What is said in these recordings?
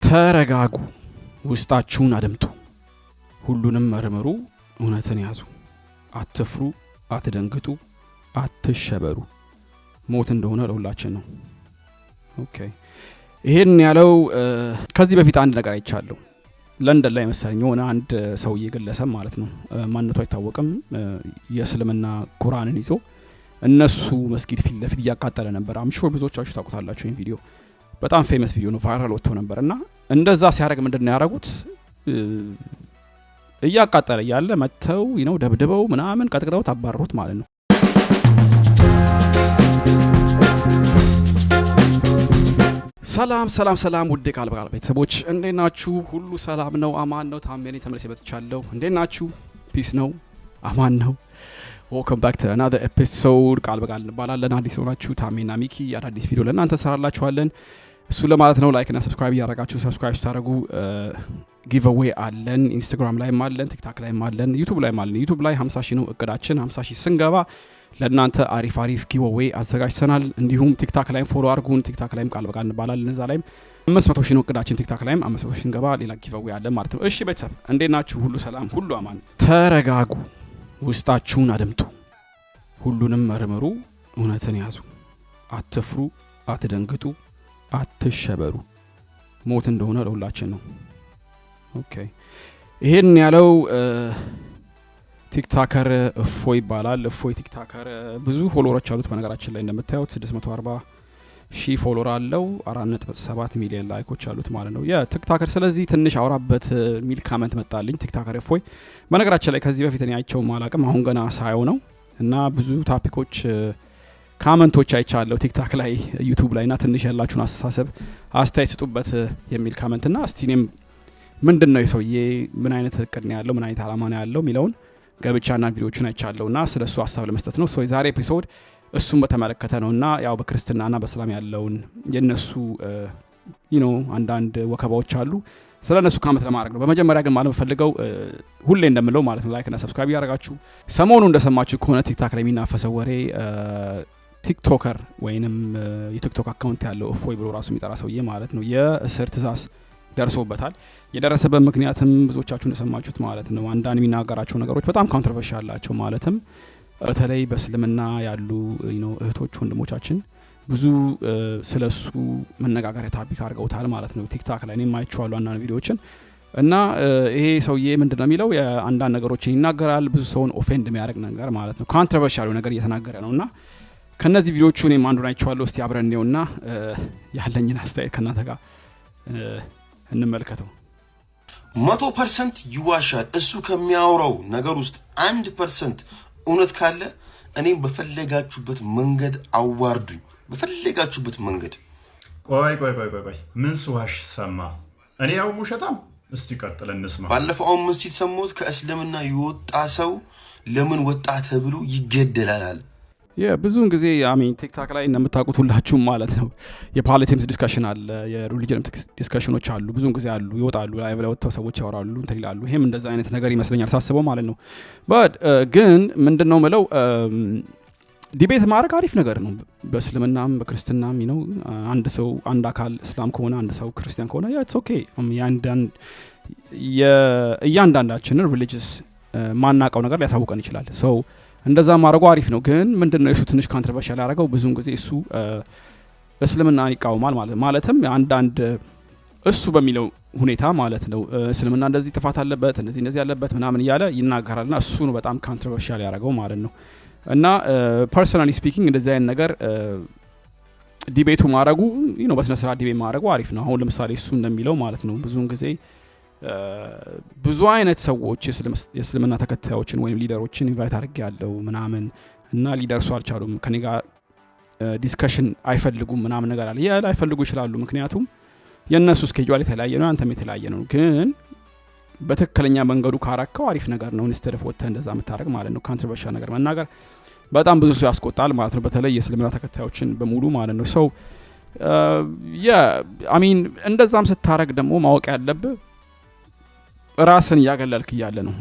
ተረጋጉ፣ ውስጣችሁን አድምጡ፣ ሁሉንም መርምሩ፣ እውነትን ያዙ፣ አትፍሩ፣ አትደንግጡ፣ አትሸበሩ። ሞት እንደሆነ ለሁላችን ነው። ኦኬ ይሄን ያለው ከዚህ በፊት አንድ ነገር አይቻለሁ። ለንደን ላይ መሰለኝ ሆነ አንድ ሰውዬ ግለሰብ ማለት ነው ማንነቱ አይታወቅም የእስልምና ቁርአንን ይዞ እነሱ መስጊድ ፊት ለፊት እያቃጠለ ነበር። አምሹር ብዙዎቻችሁ ታውቁታላችሁ ይሄን ቪዲዮ በጣም ፌመስ ቪዲዮ ነው፣ ቫይራል ወጥቶ ነበርና እንደዛ ሲያደርግ ምንድነው ያደረጉት? እያቃጠለ ያለ መተው ደብድበው ምናምን ቀጥቅጠው ታባረሩት ማለት ነው። ሰላም ውድ ቃል በቃል ቤተሰቦች እንዴት ናችሁ? ሁሉ ሰላም ነው? አማን ነው? ታሜኔ ተመልሼ መጥቻለሁ። እንዴት ናችሁ? ፒስ ነው? አማን ነው? welcome back to another episode ቃል በቃል እንባላለን። አዲስ ሆናችሁ ታሜና ሚኪ አዳዲስ ቪዲዮ ለእናንተ ሰራላችኋለን። እሱ ለማለት ነው። ላይክ እና ሰብስክራይብ ያደረጋችሁ ሰብስክራይብ ታደርጉ ጊቭ አዌይ አለን። ኢንስታግራም ላይም አለን፣ ቲክቶክ ላይም አለን፣ ዩቲዩብ ላይም አለን። ዩቲዩብ ላይ 50,000 ነው እቅዳችን። 50,000 ስንገባ ለእናንተ አሪፍ ጊቭ አዌይ አዘጋጅተናል። እንዲሁም ቲክቶክ ላይም ፎሎ አድርጉን። ቲክቶክ ላይም ቃል በቃል እንባላለን። እዛ ላይም 500,000 ነው እቅዳችን። ቲክቶክ ላይም 500,000 ስንገባ ሌላ ጊቭ አዌይ አለን ማለት ነው። እሺ ቤተሰብ እንዴት ናችሁ? ሁሉ ሰላም፣ ሁሉ አማን። ተረጋጉ፣ ውስጣችሁን አድምጡ፣ ሁሉንም መርምሩ፣ እውነትን ያዙ፣ አትፍሩ፣ አትደንግጡ፣ አትሸበሩ። ሞት እንደሆነ ለሁላችን ነው። ኦኬ ይሄን ያለው ቲክቶከር እፎይ ይባላል። እፎይ ቲክቶከር ብዙ ፎሎወሮች አሉት። በነገራችን ላይ እንደምታዩት 640,000 ፎሎወር አለው። 4.7 ሚሊዮን ላይኮች አሉት ማለት ነው የቲክቶከር። ስለዚህ ትንሽ አውራበት ሚል ካመንት መጣልኝ። ቲክቶከር እፎይ በነገራችን ላይ ከዚህ በፊት እኔ አይቼው ማላቅም አሁን ገና ሳየው ነው እና ብዙ ቶፒኮች ካመንቶች አይቻለሁ ቲክቶክ ላይ ዩቲዩብ ላይና ትንሽ ያላችሁን አስተሳሰብ አስተያየት ስጡበት የሚል ካመንትና እስቲ እኔም ምንድነው የሰውዬ ምን አይነት እቅድ ነው ያለው ምን አይነት አላማ ነው ያለው ሚለውን ገብቻና ቪዲዮቹን አይቻለሁና ስለሱ ሐሳብ ለመስጠት ነው። ሶ የዛሬ ኤፒሶድ እሱን በተመለከተ ነውና ያው በክርስትናና በእስላም ያለውን የነሱ አንዳንድ ወከባዎች አሉ ስለነሱ ካመት ለማድረግ ነው። በመጀመሪያ ግን ማለት ፈልገው ሁሌ እንደምለው ማለት ነው ላይክ እና ሰብስክራይብ ያደርጋችሁ። ሰሞኑ እንደሰማችሁ ከሆነ ቲክቶክ ላይ የሚናፈሰው ወሬ ቲክቶከር ወይንም የቲክቶክ አካውንት ያለው እፎይ ብሎ ራሱ የሚጠራ ሰውዬ ማለት ነው የእስር ትእዛዝ ደርሶበታል። የደረሰበት ምክንያትም ብዙዎቻችሁ እንደሰማችሁት ማለት ነው አንዳንድ የሚናገራቸው ነገሮች በጣም ኮንትሮቨርሻል አላቸው። ማለትም በተለይ በእስልምና ያሉ እህቶች ወንድሞቻችን ብዙ ስለሱ መነጋገሪያ ታፒክ አድርገውታል ማለት ነው ቲክቶክ ላይ። እኔም አይቼዋለሁ አንዳንድ ቪዲዮዎችን እና ይሄ ሰውዬ ምንድነው የሚለው የአንዳንድ ነገሮችን ይናገራል። ብዙ ሰውን ኦፌንድ የሚያደርግ ነገር ማለት ነው ኮንትሮቨርሻል ነገር እየተናገረ ነውና ከነዚህ ቪዲዮዎቹ እኔም አንዱን አይቼዋለሁ። እስቲ አብረን እንየውና ያለኝን አስተያየት ከእናንተ ጋር እንመልከተው። 100% ይዋሻል። እሱ ከሚያወራው ነገር ውስጥ 1% እውነት ካለ እኔም በፈለጋችሁበት መንገድ አዋርዱኝ፣ በፈለጋችሁበት መንገድ። ቆይ ምን ስዋሽ ሰማ? እኔ ያው ሙሸታም። እስቲ ቀጥል እንስማ። ባለፈው ምን ሲል ሰሞት ከእስልምና የወጣ ሰው ለምን ወጣ ተብሎ ይገደላል። ብዙውን ጊዜ አሜን ቲክቶክ ላይ እንደምታውቁት ሁላችሁም ማለት ነው የፖለቲክስ ዲስከሽን አለ፣ የሪሊጂየን ዲስከሽኖች አሉ፣ ብዙውን ጊዜ አሉ፣ ይወጣሉ፣ ላይቭ ላይ ወጥተው ሰዎች ያወራሉ እንትን ይላሉ። ይሄም እንደዛ አይነት ነገር ይመስለኛል ሳስበው ማለት ነው። ግን ምንድነው ምለው ዲቤት ማድረግ አሪፍ ነገር ነው በእስልምናም በክርስትናም አንድ ሰው አንድ አካል እስላም ከሆነ አንድ ሰው ክርስቲያን ከሆነ ኢትስ ኦኬ። እያንዳንዳችንን ሪሊጂየስ ማናቀው ነገር ሊያሳውቀን ይችላል። ሰው እንደዛ ማድረጉ አሪፍ ነው። ግን ምንድነው እሱ ትንሽ ኮንትሮቨርሻል ያደረገው ብዙውን ጊዜ እሱ እስልምናን ይቃወማል ማለትም አንዳንድ እሱ በሚለው ሁኔታ ማለት ነው እስልምና እንደዚህ ጥፋት አለበት እንደዚህ ያለበት ምናምን እያለ ይናገራልና እሱ ነው በጣም ኮንትሮቨርሻል ያደረገው ማለት ነው። እና ፐርሰናሊ ስፒኪንግ እንደዚህ አይነት ነገር ዲቤቱ ማድረጉ በስነ ስርዓት ዲቤት ማድረጉ አሪፍ ነው። አሁን ለምሳሌ እሱ እንደሚለው ማለት ነው ብዙውን ጊዜ ብዙ አይነት ሰዎች የእስልምና ተከታዮችን ወይም ሊደሮችን ኢንቫይት አድርጌያለሁ ምናምን እና ሊደርሱ አልቻሉም፣ ከኔ ጋር ዲስከሽን አይፈልጉም ምናምን ነገር አለ። ያለ አይፈልጉ ይችላሉ፣ ምክንያቱም የነሱ ስኬጁል የተለያየ ነው፣ አንተም የተለያየ ነው። ግን በትክክለኛ መንገዱ ካራከው አሪፍ ነገር ነው። ኢንስቴድ ኦፍ ወጥተህ እንደዛ የምታደርግ ማለት ነው ኮንትሮቨርሻል ነገር መናገር በጣም ብዙ ሰው ያስቆጣል ማለት ነው። በተለይ የእስልምና ተከታዮችን በሙሉ ማለት ነው። ሰው አሚን እንደዛም ስታረግ ደግሞ ማወቅ ያለብህ ራስን ያገለልክ ያለ ነው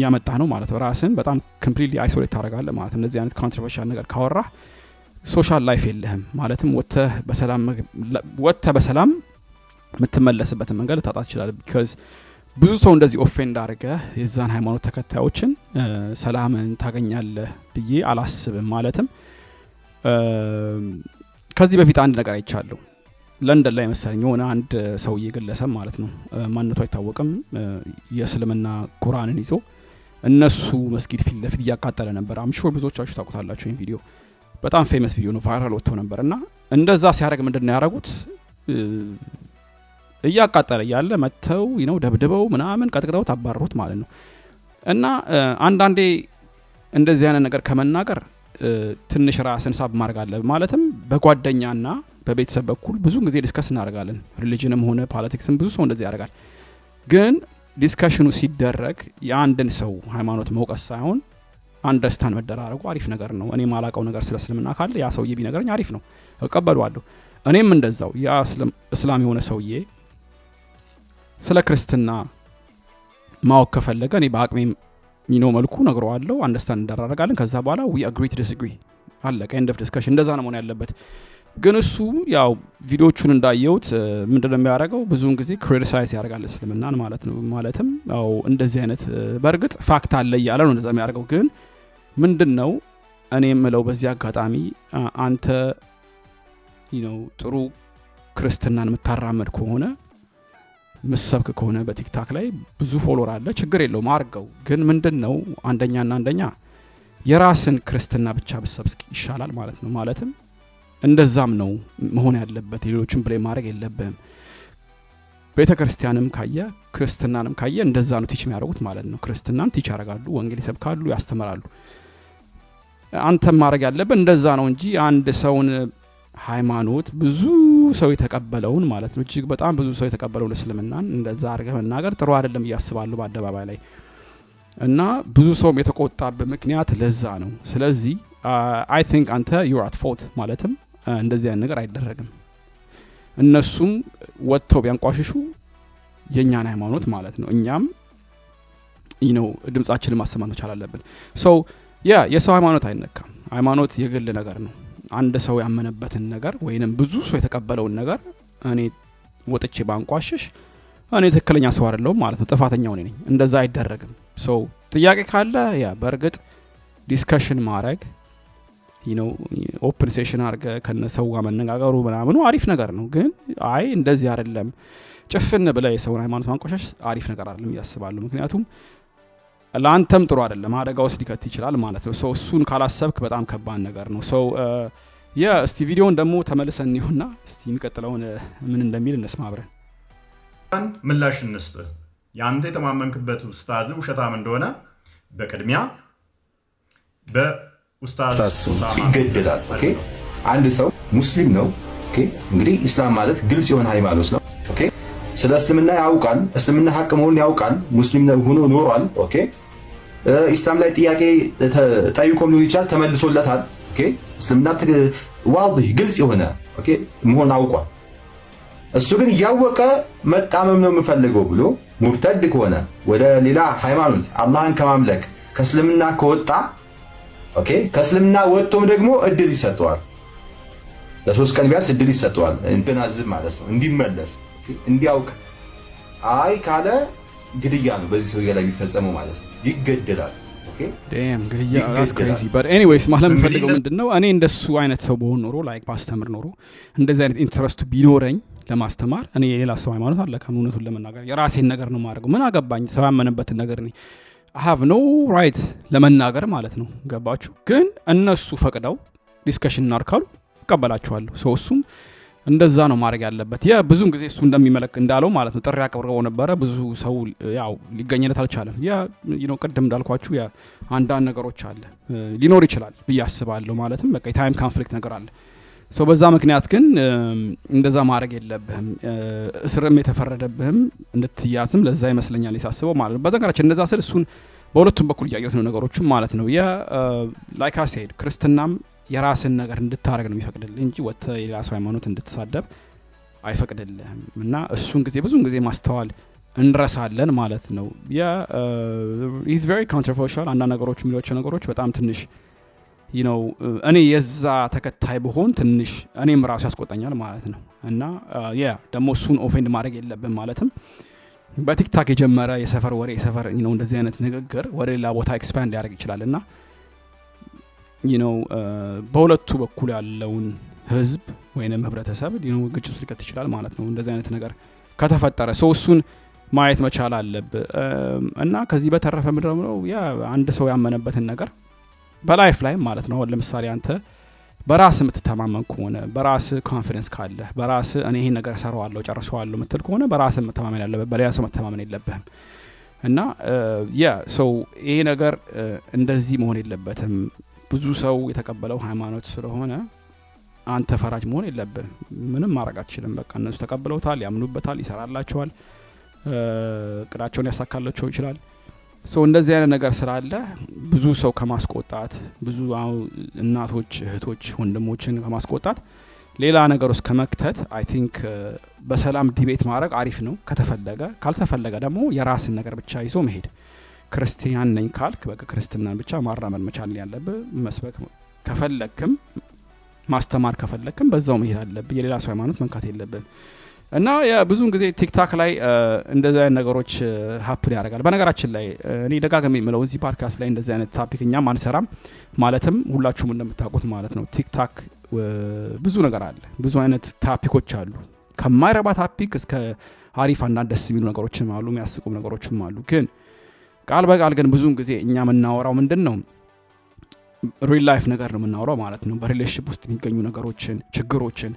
ያመጣ ነው ማለት ነው። ራስን በጣም ኮምፕሊትሊ አይሶሌት ታደርጋለህ ማለት ነው። እንደዚህ አይነት ኮንትሮቨርሻል ነገር ካወራ ሶሻል ላይፍ የለህም ማለትም ወጥተህ በሰላም የምትመለስበትን መንገድ ልታጣ ትችላለህ። ቢካዝ ብዙ ሰው እንደዚህ ኦፌንድ አድርገ የዛን ሃይማኖት ተከታዮችን ሰላምን ታገኛለህ ብዬ አላስብም። ማለትም ከዚህ በፊት አንድ ነገር አይቻለሁ ለንደን ላይ መሰለኝ የሆነ አንድ ሰውዬ ግለሰብ ማለት ነው ማንነቱ አይታወቅም የእስልምና ቁርአንን ይዞ እነሱ መስጊድ ፊት ለፊት እያቃጠለ ነበር። አምሹር ብዙዎቻችሁ ታውቁታላችሁ ይሄን ቪዲዮ በጣም ፌመስ ቪዲዮ ነው ቫይራል ወጥቶ ነበርና እንደዛ ሲያደርግ ምንድነው ያደረጉት እያቃጠለ ያለ መተው ደብድበው ምናምን ቀጥቅጠው ታባረሩት ማለት ነው። እና አንዳንዴ እንደዚህ አይነት ነገር ከመናገር ትንሽ ራስን ሳብ ማድረግ አለ። ማለትም በጓደኛና በቤተሰብ በኩል ብዙ ጊዜ ዲስከስ እናደርጋለን ሪሊጅንም ሆነ ፖለቲክስም ብዙ ሰው እንደዚህ ያደርጋል። ግን ዲስከሽኑ ሲደረግ የአንድን ሰው ሃይማኖት መውቀስ ሳይሆን አንደርስታንድ መደራረጉ አሪፍ ነገር ነው። እኔ ማላቀው ነገር ስለ እስልምና ካለ ያ ሰውዬ ቢነገረኝ አሪፍ ነው እቀበለዋለሁ። እኔም እንደዛው ያ እስላም የሆነ ሰውዬ ስለ ክርስትና ማወቅ ከፈለገ እኔ በአቅሜ መልኩ ነግረዋለሁ አንደርስታንድ እንደራረጋለን። ከዛ በኋላ we agree to disagree አለቀ end of discussion። እንደዛ ነው መሆን ያለበት። ግን እሱ ያው ቪዲዮቹን እንዳየውት ምንድነው የሚያደርገው ብዙውን ጊዜ ክሪቲሳይዝ ያደርጋል እስልምናን ማለት ነው። ማለትም ያው እንደዚህ አይነት በርግጥ ፋክት አለ እያለ ነው እንደዛ የሚያደርገው። ግን ምንድነው እኔ የምለው በዚህ አጋጣሚ አንተ ጥሩ ክርስትናን የምታራመድ ከሆነ መስበክ ከሆነ በቲክታክ ላይ ብዙ ፎሎወር አለ ችግር የለውም አርገው። ግን ምንድነው አንደኛ የራስን ክርስትና ብቻ በሰብስክ ይሻላል ማለት ነው። ማለትም እንደዛም ነው መሆን ያለበት ሌሎችን ብሌም ማድረግ የለብህም። ቤተክርስቲያንም ካየ ክርስትናንም ካየ እንደዛ ነው ቲች የሚያደርጉት ማለት ነው። ክርስትናን ቲች ያደርጋሉ ወንጌል ይሰብካሉ ያስተምራሉ። አንተም ማድረግ ያለብህ እንደዛ ነው እንጂ አንድ ሰውን ሃይማኖት ብዙ ሰው የተቀበለውን ማለት ነው እጅግ በጣም ብዙ ሰው የተቀበለውን እስልምናን እንደዛ አድርገህ መናገር ጥሩ አይደለም ያስባሉ በአደባባይ ላይ። እና ብዙ ሰው የተቆጣበት ምክንያት ለዛ ነው። ስለዚህ I think አንተ you're at fault ማለትም እንደዚህ አይነት ነገር አይደረግም። እነሱም ወጥተው ቢያንቋሽሹ የኛን ሃይማኖት ማለት ነው እኛም ድምጻችንን ማሰማት መቻል አለብን። የሰው ሃይማኖት አይነካም። ሃይማኖት የግል ነገር ነው። አንድ ሰው ያመነበትን ነገር ወይንም ብዙ ሰው የተቀበለውን ነገር እኔ ወጥቼ ባንቋሽሽ እኔ ትክክለኛ ሰው አይደለሁም ማለት ነው ጥፋተኛው ነኝ። እንደዛ አይደረግም። ጥያቄ ካለ በርግጥ ዲስከሽን ማድረግ ኦፕን ሴሽን አድርገ ከነሰው ጋር መነጋገሩ ምናምኑ አሪፍ ነገር ነው። ግን አይ እንደዚህ አይደለም ጭፍን ብለ የሰውን ሃይማኖት ማንቋሸሽ አሪፍ ነገር አይደለም ያስባሉ። ምክንያቱም ለአንተም ጥሩ አይደለም አደጋ ውስጥ ሊከት ይችላል ማለት ነው። እሱን ካላሰብክ በጣም ከባድ ነገር ነው። እስቲ ቪዲዮውን ደግሞ ተመልሰን ይሁንና እስቲ የሚቀጥለውን ምን እንደሚል እንስማ አብረን። ምላሽ እንስጥ። ያንተ የተማመንክበት ኡስታዝ ውሸታም እንደሆነ በቅድሚያ በኡስታዝ ይገደላል። ኦኬ አንድ ሰው ሙስሊም ነው። ኦኬ እንግዲህ ኢስላም ማለት ግልጽ የሆነ ሃይማኖት ነው። ኦኬ ስለ እስልምና ያውቃል፣ እስልምና ሐቅ መሆኑን ያውቃል፣ ሙስሊም ሆኖ ኖሯል። ኦኬ ኢስላም ላይ ጥያቄ ጠይቆም ሊሆን ይችላል ተመልሶለታል። ኦኬ እስልምና ዋضح ግልጽ የሆነ ኦኬ መሆን አውቋል። እሱ ግን ያወቀ መጣመም ነው የምፈልገው ብሎ ሙርተድ ከሆነ ወደ ሌላ ሃይማኖት አላህን ከማምለክ ከእስልምና ከወጣ ኦኬ ከእስልምና ወጥቶም ደግሞ እድል ይሰጠዋል። ለሶስት ቀን ቢያንስ እድል ይሰጠዋል እንድናዝብ ማለት ነው እንዲመለስ እንዲያውቅ። አይ ካለ ግድያ ነው በዚህ ሰው ላይ የሚፈጸመው ማለት ነው ይገደላል። ኦኬ damn ግድያ that's crazy but anyways ማለት የምፈልገው ምንድነው እኔ እንደሱ አይነት ሰው በሆን ኖሮ ላይክ ባስተምር ኖሮ እንደዚህ አይነት ኢንትረስት ቢኖረኝ ለማስተማር እኔ የሌላ ሰው ሃይማኖት አለ ከእውነቱን ለመናገር የራሴን ነገር ነው ማድረግ ምን አገባኝ ሰው ያመነበትን ነገር እኔ I have no right ለመናገር ማለት ነው ገባችሁ። ግን እነሱ ፈቅደው ዲስከሽን እናርካሉ እቀበላቸዋለሁ። እሱም እንደዛ ነው ማድረግ ያለበት። ብዙን ጊዜ እሱ እንደሚመለክ እንዳለው ማለት ነው ጥሪ አቀርበው ነበረ ብዙ ሰው ያው ሊገኝለት አልቻለም። ቅድም እንዳልኳችሁ አንዳንድ ነገሮች አለ ሊኖር ይችላል ብዬ አስባለሁ። ማለትም በቃ የታይም ኮንፍሊክት ነገር አለ። በዛ ምክንያት ግን እንደዛ ማድረግ የለብህም እስርም የተፈረደብህም እንድትያዝም ለዛ ይመስለኛል ይሳስበው ማለት ነው። በዘንጋራችን እንደዛ ስል እሱን በሁለቱም በኩል ያየሁት ነው ነገሮቹም ማለት ነው። ላይክ አይ ሴድ ክርስትናም የራስን ነገር እንድታረግ ነው የሚፈቅድልህ እንጂ ወተ የራስ ሃይማኖት እንድትሳደብ አይፈቅድልህም። እና እሱን ጊዜ ብዙን ጊዜ ማስተዋል እንረሳለን ማለት ነው። he's very controversial አንዳንድ ነገሮች የሚሏቸው ነገሮች በጣም ትንሽ እኔ የዛ ተከታይ በሆን ትንሽ እኔም ራሱ ያስቆጣኛል ማለት ነው። እና ደግሞ እሱን ኦፌንድ ማድረግ የለብን ማለትም በቲክታክ የጀመረ የሰፈር ወሬ የሰፈር እንደዚህ አይነት ንግግር ወደ ሌላ ቦታ ኤክስፓንድ ያደርግ ይችላል እና በሁለቱ በኩል ያለውን ህዝብ ወይንም ህብረተሰብ ግጭት ውስጥ ሊከት ይችላል ማለት ነው። እንደዚህ አይነት ነገር ከተፈጠረ ሰው እሱን ማየት መቻል አለብህ እና ከዚህ በተረፈ ምንድነው አንድ ሰው ያመነበትን ነገር በላይፍ ላይ ማለት ነው። ለምሳሌ አንተ በራስ የምትተማመን ከሆነ በራስ ኮንፊደንስ ካለ በራስ እኔ ይሄን ነገር ሰራዋለሁ ጨርሰዋለሁ ምትል ከሆነ በራስ መተማመን ያለበት በሌላ ሰው መተማመን የለብህም እና ሰው ይሄ ነገር እንደዚህ መሆን የለበትም። ብዙ ሰው የተቀበለው ሃይማኖት ስለሆነ አንተ ፈራጅ መሆን የለብህም። ምንም ማድረግ አትችልም። በቃ እነሱ ተቀበለውታል፣ ያምኑበታል፣ ይሰራላቸዋል፣ ቅዳቸውን ያሳካላቸው ይችላል። ሰው እንደዚህ አይነት ነገር ስላለ ብዙ ሰው ከማስቆጣት ብዙ እናቶች እህቶች ወንድሞችን ከማስቆጣት ሌላ ነገር ውስጥ ከመክተት አይ ቲንክ በሰላም ዲቤት ማድረግ አሪፍ ነው ከተፈለገ። ካልተፈለገ ደግሞ የራስን ነገር ብቻ ይዞ መሄድ። ክርስቲያን ነኝ ካልክ በቃ ክርስትናን ብቻ ማራመድ መቻል ያለብህ። መስበክ ከፈለክም ማስተማር ከፈለክም በዛው መሄድ አለብህ። የሌላ ሰው ሃይማኖት መንካት የለብህም። እና ብዙውን ጊዜ ቲክታክ ላይ እንደዚህ አይነት ነገሮች ሀፕን ያደርጋል። በነገራችን ላይ እኔ ደጋግሜ የምለው እዚህ ፖድካስት ላይ እንደዚህ አይነት ታፒክ እኛም አንሰራም ማለትም ሁላችሁም እንደምታውቁት ማለት ነው። ቲክታክ ብዙ ነገር አለ፣ ብዙ አይነት ታፒኮች አሉ። ከማይረባ ታፒክ እስከ አሪፍ አንዳንድ ደስ የሚሉ ነገሮችም አሉ፣ የሚያስቁም ነገሮችም አሉ። ግን ቃል በቃል ግን ብዙውን ጊዜ እኛ የምናወራው ምንድን ነው ሪል ላይፍ ነገር ነው የምናወራው ማለት ነው። በሪሌሽንሺፕ ውስጥ የሚገኙ ነገሮችን፣ ችግሮችን፣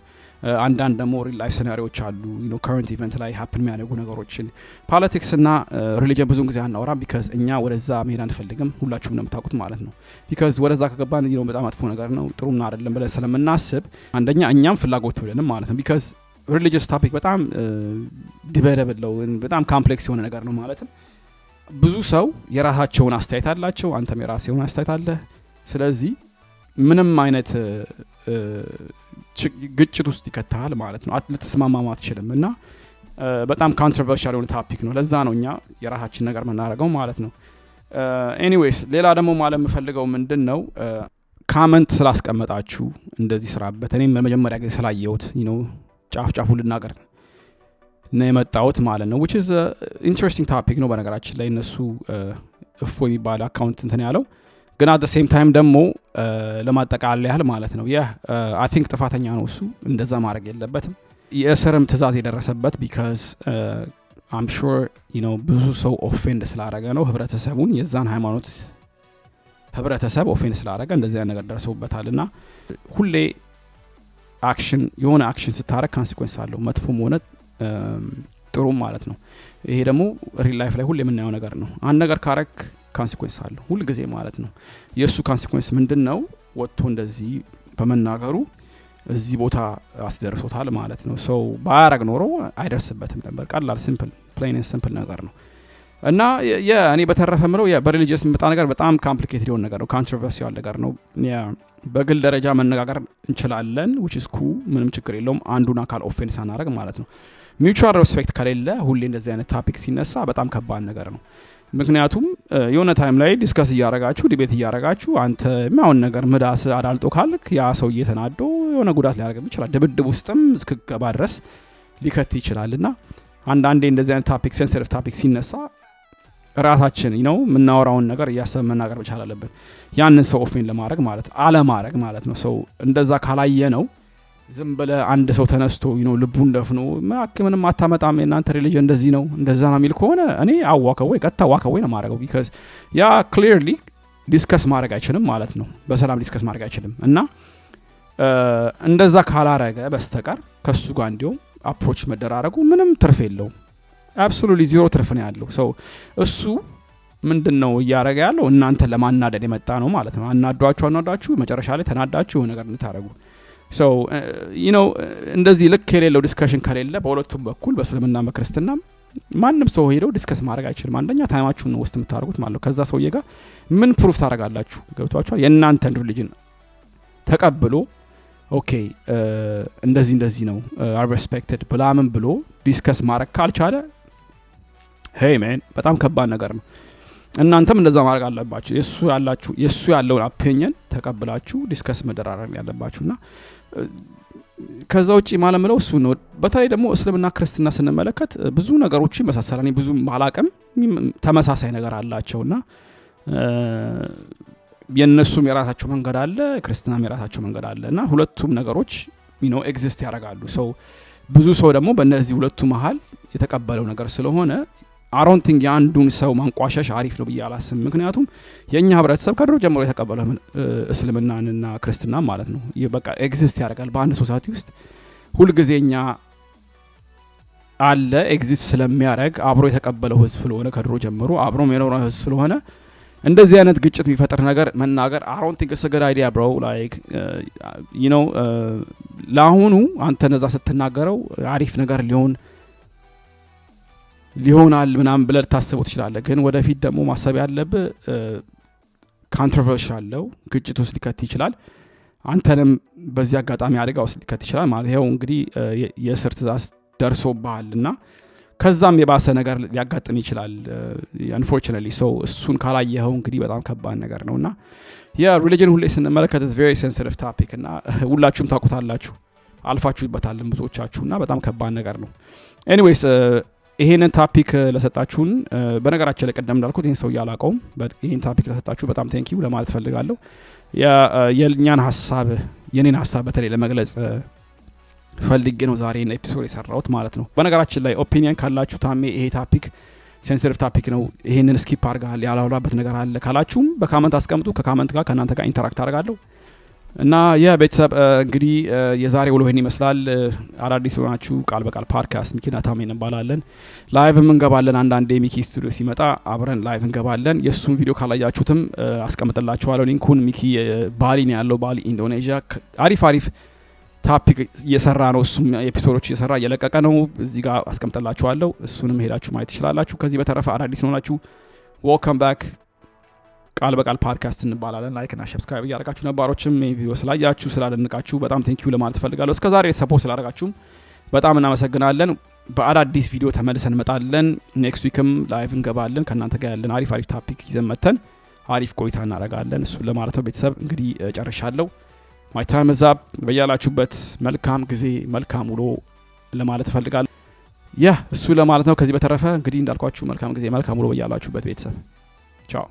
አንዳንድ ደግሞ ሪል ላይፍ ሴናሪዎች አሉ ከረንት ኢቨንት ላይ ሀፕን የሚያደርጉ ነገሮችን። ፖለቲክስ እና ሪሊጅን ብዙውን ጊዜ አናወራም ቢካዝ እኛ ወደዛ መሄድ አንፈልግም። ሁላችሁም እንደምታውቁት ማለት ነው። ቢካዝ ወደዛ ከገባን በጣም መጥፎ ነገር ነው ጥሩና አይደለም ብለን ስለምናስብ አንደኛ እኛም ፍላጎት ብለንም ማለት ነው። ቢካዝ ሪሊጂየስ ታፒክ በጣም ዲቤተብል ነው፣ በጣም ካምፕሌክስ የሆነ ነገር ነው ማለትም ብዙ ሰው የራሳቸውን አስተያየት አላቸው፣ አንተም የራስህን አስተያየት አለ። ስለዚህ ምንም አይነት ግጭት ውስጥ ይከተሃል ማለት ነው። ልትስማማም አትችልም እና በጣም ኮንትሮቨርሻል የሆነ ታፒክ ነው። ለዛ ነው እኛ የራሳችን ነገር መናረገው ማለት ነው። ኤኒዌይስ ሌላ ደግሞ ማለት የምፈልገው ምንድን ነው ካመንት ስላስቀመጣችሁ እንደዚህ ስራበት እኔም ለመጀመሪያ ጊዜ ስላየሁት ጫፍ ጫፉ ልናገር ነው የመጣሁት ማለት ነው። which is interesting topic ነው በነገራችን ላይ እነሱ እፎ የሚባል አካውንት እንትን ያለው ግን at the same time ደግሞ ለማጠቃለል ያህል ማለት ነው I think ጥፋተኛ ነው እሱ፣ እንደዛ ማድረግ የለበትም። የእስርም ትእዛዝ የደረሰበት because I'm sure ብዙ ሰው ኦፌንድ ስላደረገ ነው ህብረተሰቡን፣ የዛን ሃይማኖት ህብረተሰብ ኦፌንድ ስላደረገ እንደዚህ ነገር ደርሰውበታልና ሁሌ አክሽን የሆነ አክሽን ስታረግ ኮንሲኩዌንስ አለው፣ መጥፎም ሆነ ጥሩም ማለት ነው። ይሄ ደግሞ ሪል ላይፍ ላይ ሁሌ የምናየው ነገር ነው። አንድ ነገር ካረክ ኮንሲኩዌንስ አለው ሁሉ ጊዜ ማለት ነው። የእሱ ኮንሲኩዌንስ ምንድነው? ወጥቶ እንደዚህ በመናገሩ እዚህ ቦታ አስደርሶታል ማለት ነው። ሰው ባያረግ ኖሮ አይደርስበትም ነበር። ቀላል ሲምፕል ፕሌን ኤንድ ሲምፕል ነገር ነው እና እኔ በተረፈ ምለው በሪሊጂየስ የሚመጣ ነገር በጣም ኮምፕሊኬትድ የሆነ ነገር ነው፣ ኮንትሮቨርሲያል ነገር ነው። በግል ደረጃ መነጋገር እንችላለን which is cool፣ ምንም ችግር የለውም። አንዱን አካል ኦፌንስ አናረግ ማለት ነው። ሚውቹዋል ሬስፔክት ከሌለ ሁሌ እንደዚህ አይነት ታፒክ ሲነሳ በጣም ከባድ ነገር ነው። ምክንያቱም የሆነ ታይም ላይ ዲስከስ እያረጋችሁ ዲቤት እያረጋችሁ አንተ ማውን ነገር መዳስ አዳልጦ ካልክ ያ ሰው እየተናዶ የሆነ ጉዳት ሊያደርግ ይችላል፣ ድብድብ ውስጥም እስከገባ ድረስ ሊከት ይችላልና አንዳንዴ እንደዚህ አይነት ታፒክ ሴንሲቲቭ ታፒክ ሲነሳ ራሳችን የምናወራውን ነገር እያሰብን መናገር መቻል አለብን። ያንን ሰው ኦፌን ለማድረግ ማለት አለማድረግ ማለት ነው። ሰው እንደዛ ካላየ ነው ዝም ብለ አንድ ሰው ተነስቶ ልቡን ደፍኖ ምንም አታመጣም የናንተ ሪሊጅን እንደዚህ ነው እንደዛ ነው የሚል ከሆነ እኔ አዋከው ቀጥታ ዋከው ነው ማድረገው። ቢካዝ ያ ክሊርሊ ዲስከስ ማድረግ አይችልም ማለት ነው። በሰላም ዲስከስ ማድረግ አይችልም እና እንደዛ ካላረገ በስተቀር ከሱ ጋር እንዲያው አፕሮች መደራረጉ ምንም ትርፍ የለውም። አብሶሉትሊ ዚሮ ትርፍ ነው ያለው። ሰው እሱ ምንድነው እያረገ ያለው? እናንተ ለማናደድ የመጣ ነው ማለት ነው። አናዷችሁ መጨረሻ ላይ ተናዳችሁ ነገር እንታረጉ። ሰው እንደዚህ ልክ የሌለው ዲስከሽን ከሌለ በሁለቱም በኩል በእስልምና በክርስትና ማንም ሰው ሄደው ዲስከስ ማድረግ አይችልም። አንደኛ ታይማችሁን ነው ውስጥ የምታደርጉት ማለት ነው። ከዛ ሰውዬ ጋር ምን ፕሩፍ ታደርጋላችሁ? ገብቷችኋል? የእናንተን ሪሊጅን ተቀብሎ ኦኬ እንደዚህ ነው are respected ብላምን ብሎ ዲስከስ ማድረግ ካልቻለ ሄይ ማን በጣም ከባድ ነገር ነው። እናንተም እንደዛ ማድረግ አለባችሁ። የሱ ያለውን ኦፒኒየን ተቀብላችሁ ዲስከስ መደራረግ ያለባችሁና ከዛ ውጪ ማለምለው እሱ ነው። በተለይ ደግሞ እስልምና ክርስትና ስንመለከት ብዙ ነገሮች ይመሳሰላል። ብዙ ማላቀም ተመሳሳይ ነገር አላቸውና የነሱም የራሳቸው መንገድ አለ፣ ክርስትናም የራሳቸው መንገድ አለና ሁለቱም ነገሮች ኤግዚስት ያደርጋሉ። ሰው ብዙ ሰው ደግሞ በእነዚህ ሁለቱ መሃል የተቀበለው ነገር ስለሆነ አሮንቲንግ የአንዱን ሰው ማንቋሸሽ አሪፍ ነው ብዬ አላስብም። ምክንያቱም የኛ ህብረተሰብ ከድሮ ጀምሮ የተቀበለው እስልምናንና ክርስትና ማለት ነው በቃ ኤግዚስት ያደርጋል በአንድ ሶሳይቲ ውስጥ ሁልጊዜኛ አለ ኤግዚስት ስለሚያደርግ አብሮ የተቀበለው ህዝብ ስለሆነ ከድሮ ጀምሮ አብሮ የኖረው ህዝብ ስለሆነ እንደዚህ አይነት ግጭት የሚፈጥር ነገር መናገር አሮንቲንግ ሰገድ አይዲያ ብሮ ላይክ ለአሁኑ አንተ ነዛ ስትናገረው አሪፍ ነገር ሊሆናል ምናምን ብለህ ታስበው ትችላለህ። ግን ወደፊት ደግሞ ማሰብ ያለብህ ኮንትሮቨርሺያል ነው፣ ግጭት ውስጥ ሊከት ይችላል፣ አንተንም በዚህ አጋጣሚ አደጋ ውስጥ ሊከት ይችላል ማለት ነው። እንግዲህ የእስር ትእዛዝ ደርሶብሃልና ከዛም የባሰ ነገር ሊያጋጥም ይችላል unfortunately። so እሱን ካላየኸው እንግዲህ በጣም ከባድ ነገር ነውና የሪሊጅን ሁሌ ስንመለከት is very sensitive topic እና ሁላችሁም ታውቁታላችሁ አልፋችሁበታል ብዙዎቻችሁና በጣም ከባድ ነገር ነው። anyways ይሄንን ታፒክ ለሰጣችሁን በነገራችን ላይ ቀደም እንዳልኩት ይሄን ሰው ያላቀውም ይሄን ታፒክ ለሰጣችሁ በጣም ቴንኪው ለማለት ፈልጋለሁ። የኛን ሐሳብ የኔን ሐሳብ በተለይ ለመግለጽ ፈልጌ ነው ዛሬ እና ኤፒሶድ የሰራሁት ማለት ነው። በነገራችን ላይ ኦፒኒየን ካላችሁ ታሜ ይሄ ታፒክ ሴንሲቲቭ ታፒክ ነው ይሄንን ስኪፕ አድርጋል ያላውላበት ነገር አለ ካላችሁም በካመንት አስቀምጡ። ከካመንት ጋር ከናንተ ጋር ኢንተራክት አደርጋለሁ እና የቤተሰብ እንግዲህ የዛሬ ውሎ ይሄን ይመስላል። አዳዲስ ሆናችሁ ቃል በቃል ፖድካስት ሚኪና ታሜ እንባላለን። ላይቭ እንገባለን አንዳንዴ ሚኪ ስቱዲዮ ሲመጣ አብረን ላይቭ እንገባለን። የሱን ቪዲዮ ካላያችሁትም አስቀምጥላችኋለሁ ሊንኩን። ሚኪ ባሊ ነው ያለው፣ ባሊ ኢንዶኔዥያ። አሪፍ ታፒክ እየሰራ ነው እሱም ኤፒሶዶች እየሰራ እየለቀቀ ነው። እዚህ ጋር አስቀምጥላችኋለሁ፣ እሱንም ሄዳችሁ ማየት ትችላላችሁ። ከዚህ በተረፈ አዳዲስ ሆናችሁ ዌልካም ባክ ቃል በቃል ፖድካስት እንባላለን። ላይክ እና ሰብስክራይብ ያደርጋችሁ ነባሮችም ቪዲዮ ስላያችሁ ስላደነቃችሁ በጣም ቴንኪው ለማለት ፈልጋለሁ። እስከዛሬ ሰፖርት ስላደረጋችሁ በጣም እናመሰግናለን። በአዳዲስ ቪዲዮ ተመልሰን እንመጣለን። ኔክስት ዊክም ላይቭ እንገባለን። ከናንተ ጋር ያለን አሪፍ ታፒክ ይዘን መተን አሪፍ ቆይታ እናደርጋለን። እሱ ለማለት ነው። ቤተሰብ እንግዲህ ጨርሻለሁ። ማይ ታይም ኢዝ አፕ። በያላችሁበት መልካም ጊዜ መልካም ውሎ ለማለት ፈልጋለሁ። እሱ ለማለት ነው። ከዚህ በተረፈ እንግዲህ እንዳልኳችሁ መልካም ጊዜ መልካም ውሎ በያላችሁበት ቤተሰብ ቻው።